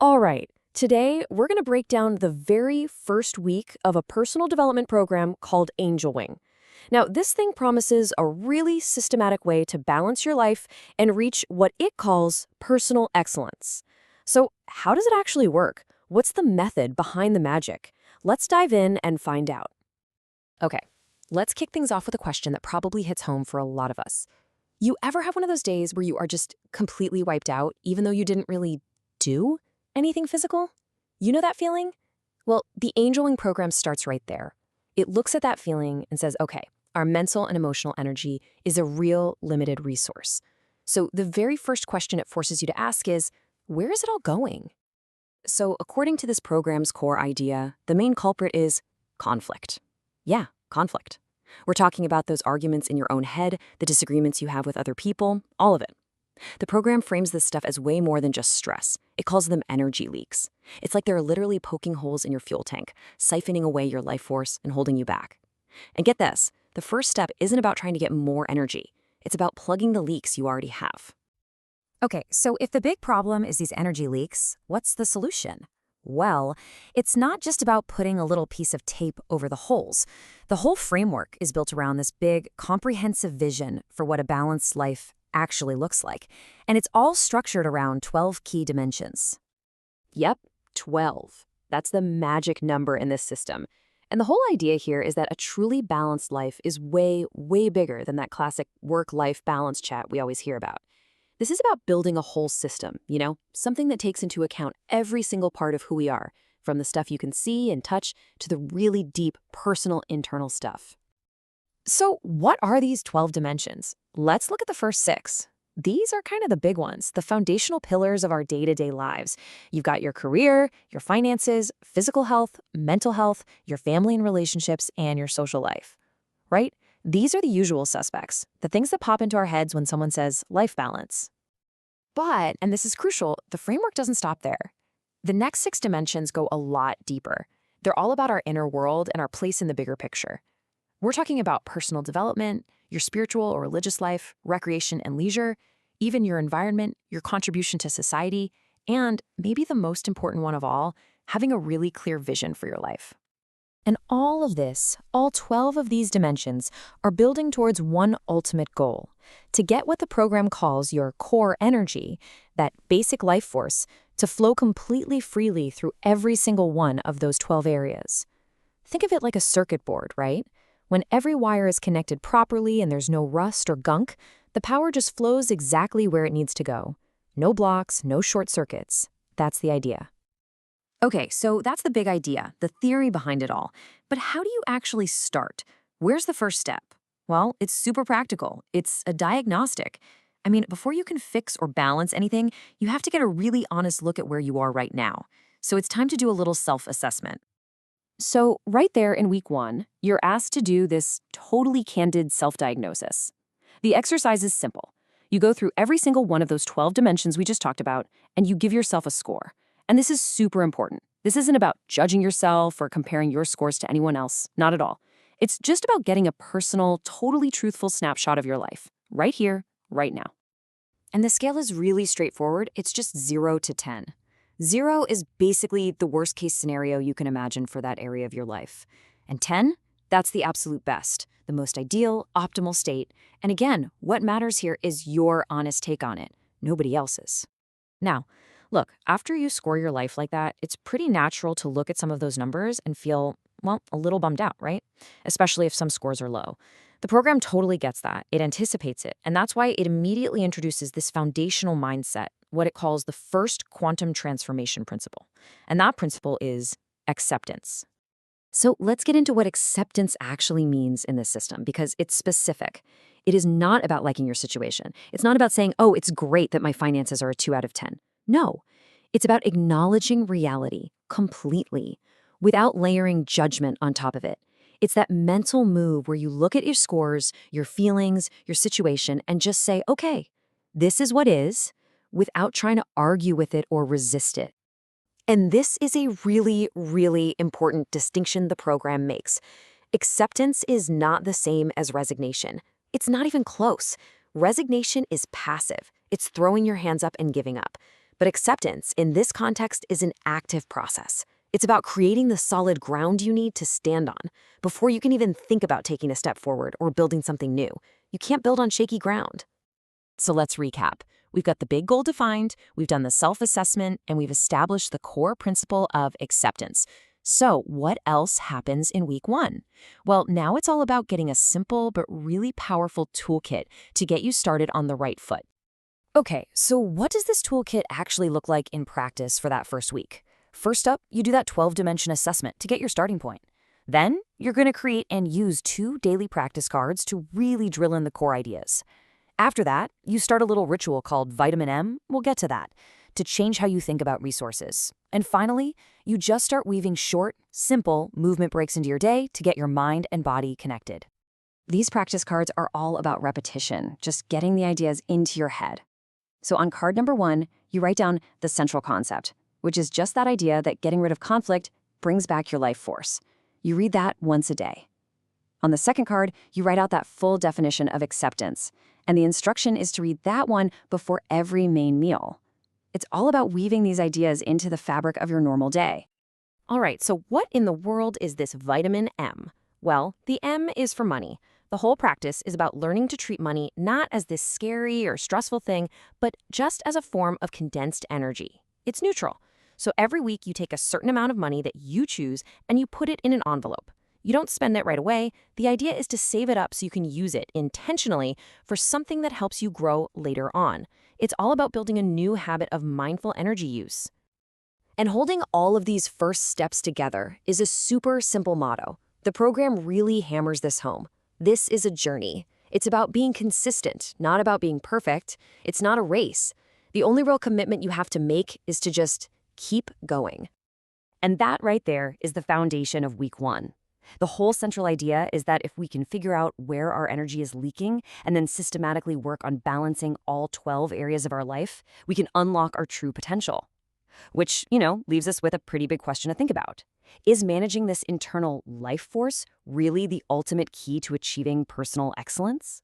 All right, today we're going to break down the very first week of a personal development program called Angel Wing. Now, this thing promises a really systematic way to balance your life and reach what it calls personal excellence. So, how does it actually work? What's the method behind the magic? Let's dive in and find out. Okay, let's kick things off with a question that probably hits home for a lot of us. You ever have one of those days where you are just completely wiped out, even though you didn't really do anything physical? You know that feeling? Well, the Angel Wing program starts right there. It looks at that feeling and says, okay, our mental and emotional energy is a real limited resource. So the very first question it forces you to ask is, where is it all going? So according to this program's core idea, the main culprit is conflict. Yeah, conflict. We're talking about those arguments in your own head, the disagreements you have with other people, all of it. The program frames this stuff as way more than just stress. It calls them energy leaks. It's like they're literally poking holes in your fuel tank, siphoning away your life force and holding you back. And get this, the first step isn't about trying to get more energy. It's about plugging the leaks you already have. Okay, so if the big problem is these energy leaks, what's the solution? Well, it's not just about putting a little piece of tape over the holes. The whole framework is built around this big, comprehensive vision for what a balanced life actually looks like. And it's all structured around 12 key dimensions. Yep, 12. That's the magic number in this system. And the whole idea here is that a truly balanced life is way, way bigger than that classic work-life balance chat we always hear about. This is about building a whole system, something that takes into account every single part of who we are, from the stuff you can see and touch to the really deep personal internal stuff. So what are these 12 dimensions? Let's look at the first 6. These are kind of the big ones, the foundational pillars of our day-to-day lives. You've got your career, your finances, physical health, mental health, your family and relationships, and your social life, right? These are the usual suspects, the things that pop into our heads when someone says life balance. But, and this is crucial, the framework doesn't stop there. The next 6 dimensions go a lot deeper. They're all about our inner world and our place in the bigger picture. We're talking about personal development, your spiritual or religious life, recreation and leisure, even your environment, your contribution to society, and maybe the most important one of all, having a really clear vision for your life. And all of this, all 12 of these dimensions, are building towards one ultimate goal: to get what the program calls your core energy, that basic life force, to flow completely freely through every single one of those 12 areas. Think of it like a circuit board, right? When every wire is connected properly and there's no rust or gunk, the power just flows exactly where it needs to go. No blocks, no short circuits. That's the idea. Okay, so that's the big idea, the theory behind it all. But how do you actually start? Where's the first step? Well, it's super practical. It's a diagnostic. I mean, before you can fix or balance anything, you have to get a really honest look at where you are right now. So it's time to do a little self-assessment. So right there in week 1, you're asked to do this totally candid self-diagnosis. The exercise is simple. You go through every single one of those 12 dimensions we just talked about, and you give yourself a score. And this is super important. This isn't about judging yourself or comparing your scores to anyone else. Not at all. It's just about getting a personal, totally truthful snapshot of your life, right here, right now. And the scale is really straightforward. It's just 0 to 10. 0 is basically the worst-case scenario you can imagine for that area of your life. And 10, that's the absolute best, the most ideal, optimal state. And again, what matters here is your honest take on it, nobody else's. Now, look, after you score your life like that, it's pretty natural to look at some of those numbers and feel, well, a little bummed out, right? Especially if some scores are low. The program totally gets that. It anticipates it. And that's why it immediately introduces this foundational mindset, what it calls the first quantum transformation principle. And that principle is acceptance. So let's get into what acceptance actually means in this system, because it's specific. It is not about liking your situation. It's not about saying, oh, it's great that my finances are a 2 out of 10. No, it's about acknowledging reality completely without layering judgment on top of it. It's that mental move where you look at your scores, your feelings, your situation, and just say, okay, this is what is, without trying to argue with it or resist it. And this is a really, really important distinction the program makes. Acceptance is not the same as resignation. It's not even close. Resignation is passive. It's throwing your hands up and giving up. But acceptance, in this context, is an active process. It's about creating the solid ground you need to stand on before you can even think about taking a step forward or building something new. You can't build on shaky ground. So let's recap. We've got the big goal defined, we've done the self-assessment, and we've established the core principle of acceptance. So what else happens in week 1? Well, now it's all about getting a simple but really powerful toolkit to get you started on the right foot. Okay, so what does this toolkit actually look like in practice for that first week? First up, you do that 12-dimension assessment to get your starting point. Then, you're going to create and use 2 daily practice cards to really drill in the core ideas. After that, you start a little ritual called Vitamin M, we'll get to that, to change how you think about resources. And finally, you just start weaving short, simple movement breaks into your day to get your mind and body connected. These practice cards are all about repetition, just getting the ideas into your head. So on card number 1, you write down the central concept, which is just that idea that getting rid of conflict brings back your life force. You read that once a day. On the second card, you write out that full definition of acceptance, and the instruction is to read that one before every main meal. It's all about weaving these ideas into the fabric of your normal day. All right, so what in the world is this vitamin M? Well, the M is for money. The whole practice is about learning to treat money not as this scary or stressful thing, but just as a form of condensed energy. It's neutral. So every week you take a certain amount of money that you choose and you put it in an envelope. You don't spend it right away. The idea is to save it up so you can use it intentionally for something that helps you grow later on. It's all about building a new habit of mindful energy use. And holding all of these first steps together is a super simple motto. The program really hammers this home. This is a journey. It's about being consistent, not about being perfect. It's not a race. The only real commitment you have to make is to just keep going. And that right there is the foundation of week 1. The whole central idea is that if we can figure out where our energy is leaking and then systematically work on balancing all 12 areas of our life, we can unlock our true potential. Which, leaves us with a pretty big question to think about. Is managing this internal life force really the ultimate key to achieving personal excellence?